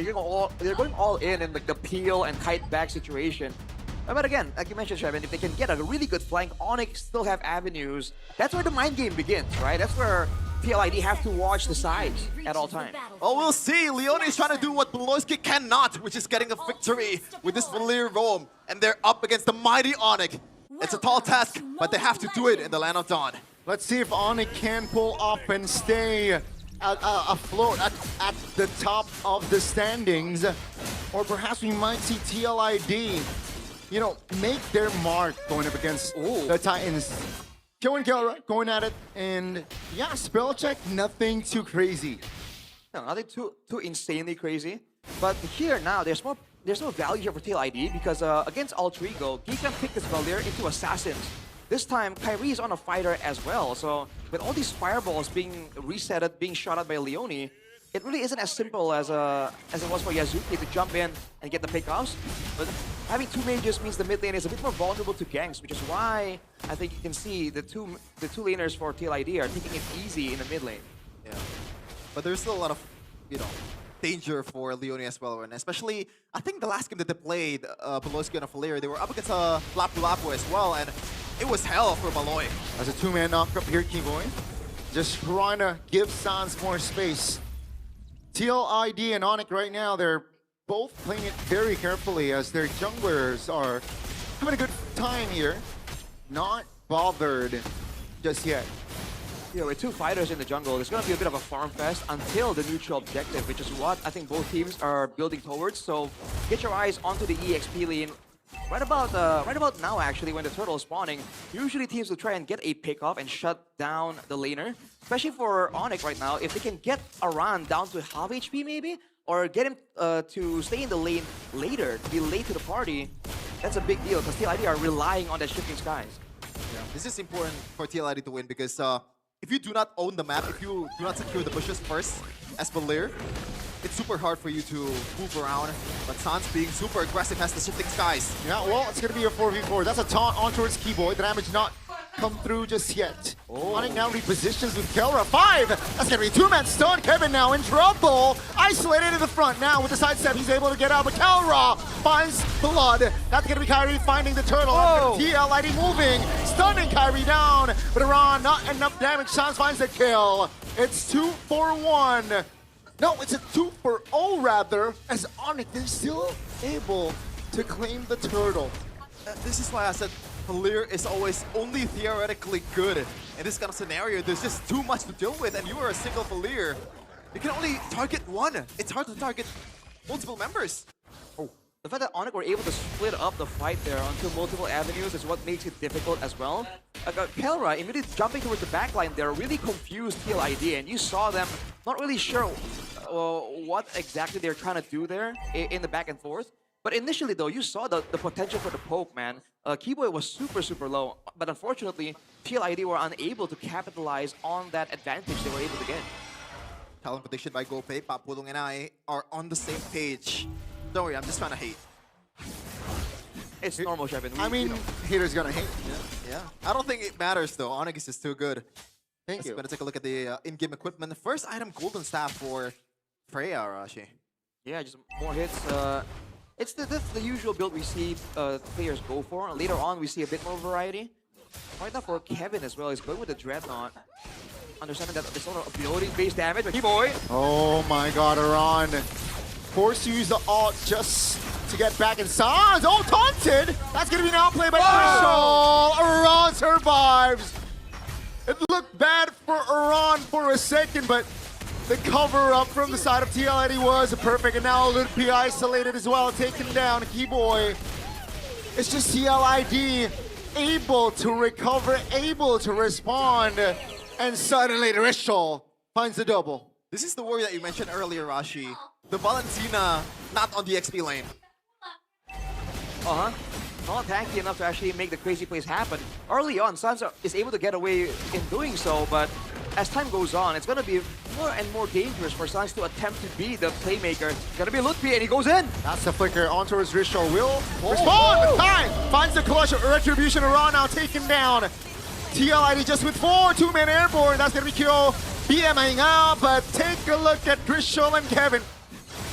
they're going all in like the peel and kite back situation. But again, like you mentioned, Shevin, if they can get a really good flank, ONIC still have avenues. That's where the mind game begins, right? That's where PLID have to watch the sides at all times. Oh, we'll see. Leone is trying to do what Beloyski cannot, which is getting a victory with this Valir roam. And they're up against the mighty ONIC. It's a tall task, but they have to do it in the Land of Dawn. Let's see if ONIC can pull up and stay afloat at the top of the standings. Or perhaps we might see TLID, you know, make their mark going up against the Titans. Joe and Kelra going at it, and yeah, spell check, nothing too crazy. No, nothing too insanely crazy. But here now, there's no value here for TLID because against Altrigo, Geekan picked this Valir into Assassins. This time, Kyrie is on a fighter as well. So with all these fireballs being resetted, being shot at by Leone, it really isn't as simple as it was for Yazuki to jump in and get the pickoffs. But having two mages means the mid lane is a bit more vulnerable to ganks, which is why I think you can see the two laners for TLID are taking it easy in the mid lane. Yeah, but there's still a lot of, you know, danger for Leone as well, and especially I think the last game that they played, Beloyski and Valir, they were up against Lapu Lapu as well, and it was hell for Malloy. As a two-man knock up here, Keyboy, just trying to give Sans more space. TLID and ONIC right now, they're both playing it very carefully as their junglers are having a good time here. Not bothered just yet. Yeah, with two fighters in the jungle, there's going to be a bit of a farm fest until the neutral objective, which is what I think both teams are building towards. So get your eyes onto the EXP lane. Right about now, actually, when the turtle is spawning, usually teams will try and get a pick off and shut down the laner. Especially for ONIC right now, if they can get Aran down to half HP maybe, or get him to stay in the lane later, to be late to the party, that's a big deal because TLID are relying on that shifting skies. Yeah. This is important for TLID to win because if you do not own the map, if you do not secure the bushes first as Valir, it's super hard for you to move around. But Sans being super aggressive has the shifting skies. Yeah, well, it's going to be a 4v4. That's a taunt on towards Keyboy. The damage not come through just yet. ONIC now repositions with Kelra. 5! That's going to be a two-man stun. Kevin now in trouble. Isolated in the front. Now with the sidestep, he's able to get out. But Kelra finds blood. That's going to be Kyrie finding the turtle. TLID moving. Stunning Kyrie down. But Iran, not enough damage. Sans finds the kill. It's 2 for 1. No, it's a 2 for 0 rather, as ONIC, they're still able to claim the turtle. This is why I said Valir is always only theoretically good. In this kind of scenario, there's just too much to deal with, and you are a single Valir. You can only target one. It's hard to target multiple members. Oh, the fact that ONIC were able to split up the fight there onto multiple avenues is what makes it difficult as well. Kelra immediately jumping towards the backline there really confused TLID, and you saw them not really sure what exactly they're trying to do there in the back and forth. But initially though, you saw the potential for the poke, man. Keyboy was super low, but unfortunately, TLID were unable to capitalize on that advantage they were able to get. Talent prediction by GoPay, Papulong and I are on the same page. Don't worry, I'm just trying to hate. It's normal, Shevin. I mean, haters gonna hate. Yeah. I don't think it matters though. ONIC is just too good. Thank you. I'm gonna take a look at the in-game equipment. The first item, Golden Staff for Freya, Arashi. Yeah, just more hits. That's the usual build we see players go for. Later on, we see a bit more variety. Right now for Kevin as well, he's going with the Dreadnought. Understanding that there's sort of ability-based damage, but Keyboy. Oh my god, Iran. Forced to use the ult just to get back in Sans. Oh, taunted! That's gonna be an outplay by Crystal. Iran survives. It looked bad for Iran for a second, but the cover-up from the side of TLID was perfect, and now Ludpi isolated as well, taken down. Keyboy. It's just TLID able to recover, able to respond, and suddenly Rishal finds the double. This is the worry that you mentioned earlier, Rashi. The Valentina not on the XP lane. Not tanky enough to actually make the crazy plays happen. Early on, Sans is able to get away in doing so, but as time goes on, it's going to be more and more dangerous for Sans to attempt to be the playmaker. It's going to be Lutfi, and he goes in. That's the flicker on towards Rishal. Will respond. Time finds the clutch. Retribution. Iran now taken down. TLID just with 4. 2-man airborne. That's going to be kill. BMing out, but take a look at Rishal and Kevin.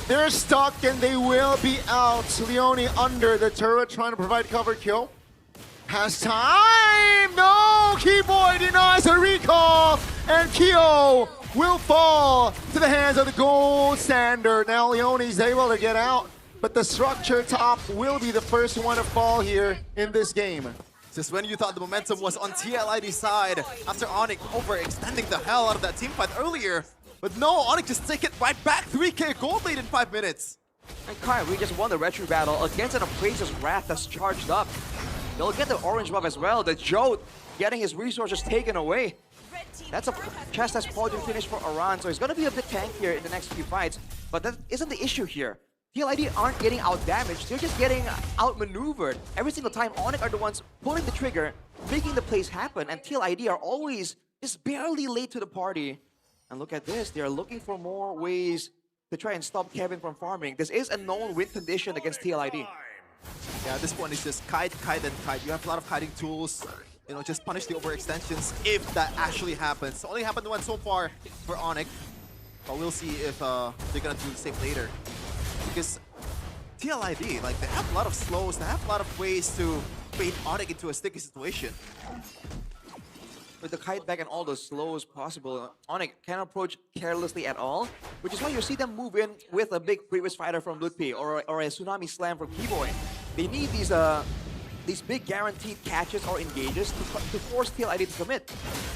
They're stuck and they will be out. Leone under the turret trying to provide cover kill. Has time! No! Keyboy denies a recall! And Kyo will fall to the hands of the gold standard. Now Leone's able to get out, but the structure top will be the first one to fall here in this game. Just when you thought the momentum was on TLID's side, after ONIC overextending the hell out of that teamfight earlier. But no, ONIC just take it right back. 3K gold lead in 5 minutes. And Kyrie just won the retro battle against an Appraiser's Wrath that's charged up. They'll get the orange buff as well. The Jote getting his resources taken away. That's a chest that's podium finish for Aran, so he's going to be a bit tankier in the next few fights. But that isn't the issue here. TLID aren't getting out-damaged, they're just getting outmaneuvered. Every single time, ONIC are the ones pulling the trigger, making the plays happen, and TLID are always just barely late to the party. And look at this, they're looking for more ways to try and stop Kevin from farming. This is a known win condition against TLID. Yeah, this one is just kite, kite, and kite. You have a lot of kiting tools. You know, just punish the overextensions if that actually happens. Only happened once so far for ONIC, but we'll see if they're gonna do the same later. Because TLID, like, they have a lot of slows, they have a lot of ways to bait ONIC into a sticky situation. With the kite back and all the slows possible, ONIC can't approach carelessly at all, which is why you see them move in with a big previous fighter from Lutpi or a Tsunami Slam from Keyboy. They need these big guaranteed catches or engages to force TLID to commit.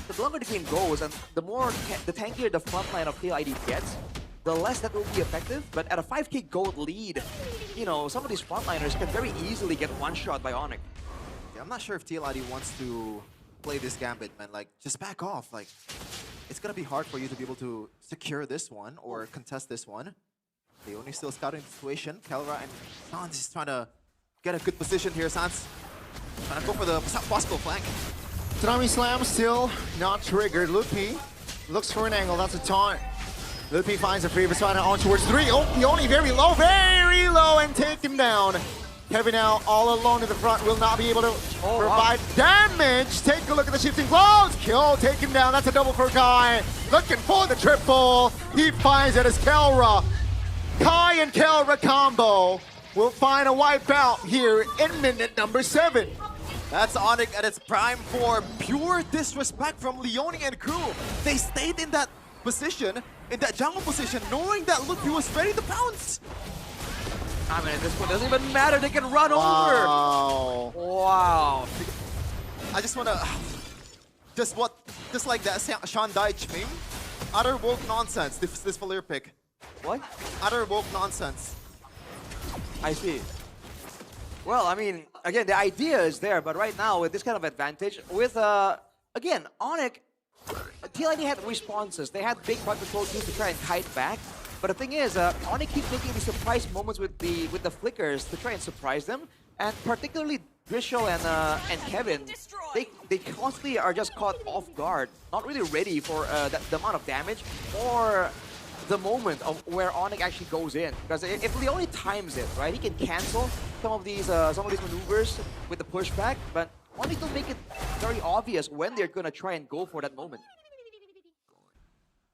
The longer the game goes and the tankier the front line of TLID gets, the less that will be effective. But at a 5k gold lead, you know, some of these frontliners can very easily get one-shot by ONIC. Yeah, I'm not sure if TLID wants to play this gambit, man. Like, just back off. Like, it's gonna be hard for you to be able to secure this one or contest this one. They only still scouting the situation. Kelra and Sans is trying to get a good position here. Sans trying to go for the possible flank. Tsunami Slam still not triggered. Lutpi looks for an angle. That's a taunt. Lutpi finds a free spot on towards 3. Oh, Leone very low, and taken down. Kevin now all alone in the front, will not be able to provide damage. Take a look at the shifting blows. Kill taken down. That's a double for Kai. Looking for the triple. He finds it as Kelra. Kai and Kelra combo will find a wipeout here in minute number 7. That's ONIC at its prime form. Pure disrespect from Leone and crew. They stayed in that position, in that jungle position, knowing that Lutpi was ready to pounce. I mean, at this point, it doesn't even matter. They can run over. Wow. I just wanna, just like that Sean Deitch meme. Utter woke nonsense. This Valir pick. What? Utter woke nonsense. I see. Well, I mean, again, the idea is there, but right now with this kind of advantage, with again, ONIC, TLID had responses. They had big front control teams to try and kite back. But the thing is, ONIC keeps making these surprise moments with the flickers to try and surprise them, and particularly Grishel and Kevin, they constantly are just caught off guard, not really ready for the amount of damage or the moment of where ONIC actually goes in. Because if Leone times it, right, he can cancel some of these maneuvers with the pushback, but ONIC don't make it very obvious when they're gonna try and go for that moment.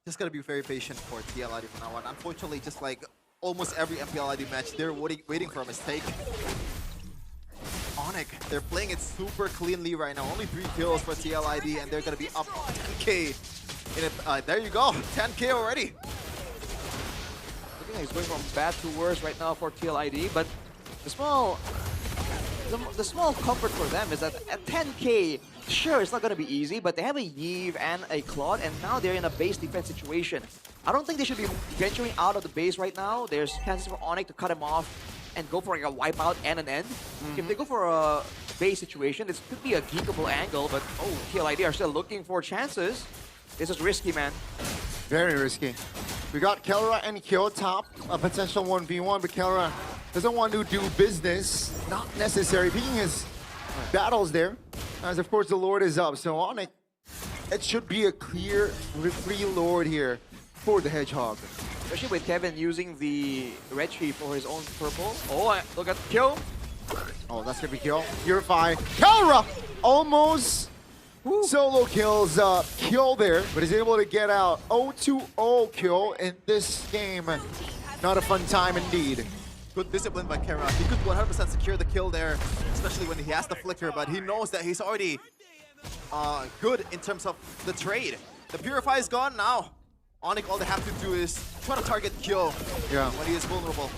Just gotta be very patient for TLID from now on. Unfortunately, just like almost every MPLID match, they're waiting for a mistake. ONIC, they're playing it super cleanly right now. Only 3 kills for TLID, and they're gonna be up 10k. There you go, 10k already. I think he's going from bad to worse right now for TLID, but the small comfort for them is that at 10k, sure, it's not going to be easy, but they have a Yve and a Claude, and now they're in a base defense situation. I don't think they should be venturing out of the base right now. There's chances for ONIC to cut him off and go for like a wipeout and an end. If they go for a base situation, this could be a geekable angle, but oh, TLID are still looking for chances. This is risky, man. Very risky. We got Kelra and Kyo top, a potential 1v1, but Kelra doesn't want to do business. Not necessary. Picking his battles there, as of course the Lord is up. So ONIC, it should be a clear free Lord here for the Hedgehog. Especially with Kevin using the red tree for his own purple. Oh, look at Kyo. Oh, that's gonna be Kyo. Purify. Kelra almost solo kills Kyo there, but is able to get out 0-2-0 kill in this game. Not a fun time indeed. Good discipline by Kera. He could 100% secure the kill there, especially when he has the flicker, but he knows that he's already good in terms of the trade. The Purify is gone now. ONIC, all they have to do is try to target Kyo when he is vulnerable.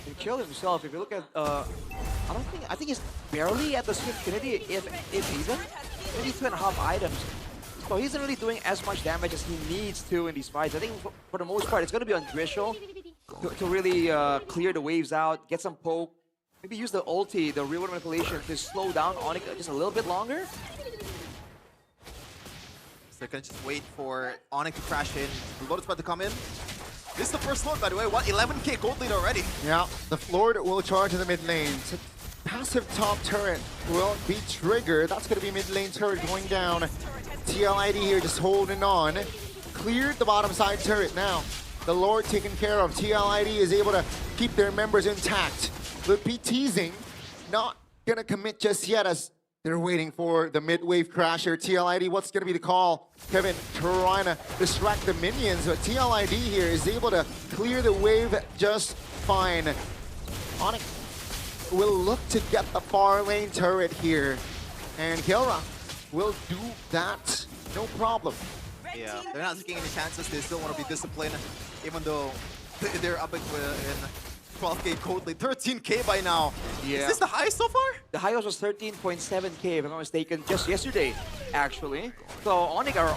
He killed himself. If you look at, I think he's barely at the Swift Infinity, if even. Maybe 2.5 items. So he isn't really doing as much damage as he needs to in these fights. I think for the most part, it's going to be on Grishel to really clear the waves out, get some poke, maybe use the ulti, the real-world manipulation, to slow down ONIC just a little bit longer. So they're gonna just wait for ONIC to crash in. Reload is about to come in. This is the first load, by the way. What, 11k gold lead already? Yeah, the Lord will charge in the mid lane. Passive top turret will be triggered. That's going to be mid lane turret going down. TLID here just holding on. Cleared the bottom side turret now. The Lord taken care of. TLID is able to keep their members intact. They'll be teasing. Not going to commit just yet as they're waiting for the mid-wave crasher. TLID, what's going to be the call? Kevin trying to distract the minions, but TLID here is able to clear the wave just fine. ONIC will look to get the far lane turret here. And Kelra will do that, no problem. Yeah, they're not taking any chances. They still want to be disciplined, even though they're up in 12k gold lead, 13k by now. Yeah. Is this the highest so far? The highest was 13.7k, if I'm not mistaken, just yesterday, actually. So ONIC are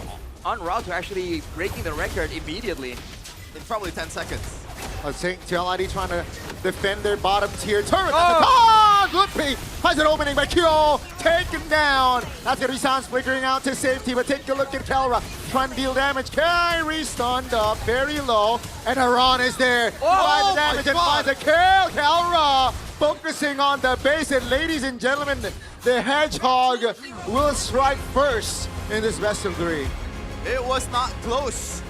en route to actually breaking the record immediately. In probably 10 seconds. I think TLID trying to defend their bottom tier turret. Oh, good peek. Has an opening by Kyo. Taken down. That's going to be Sans flickering out to safety, but take a look at Kelra. Trying to deal damage. Kairi stunned up very low. And Haran is there. Finds the damage and finds a kill. Kelra focusing on the base. And ladies and gentlemen, the Hedgehog will strike first in this best of 3. It was not close.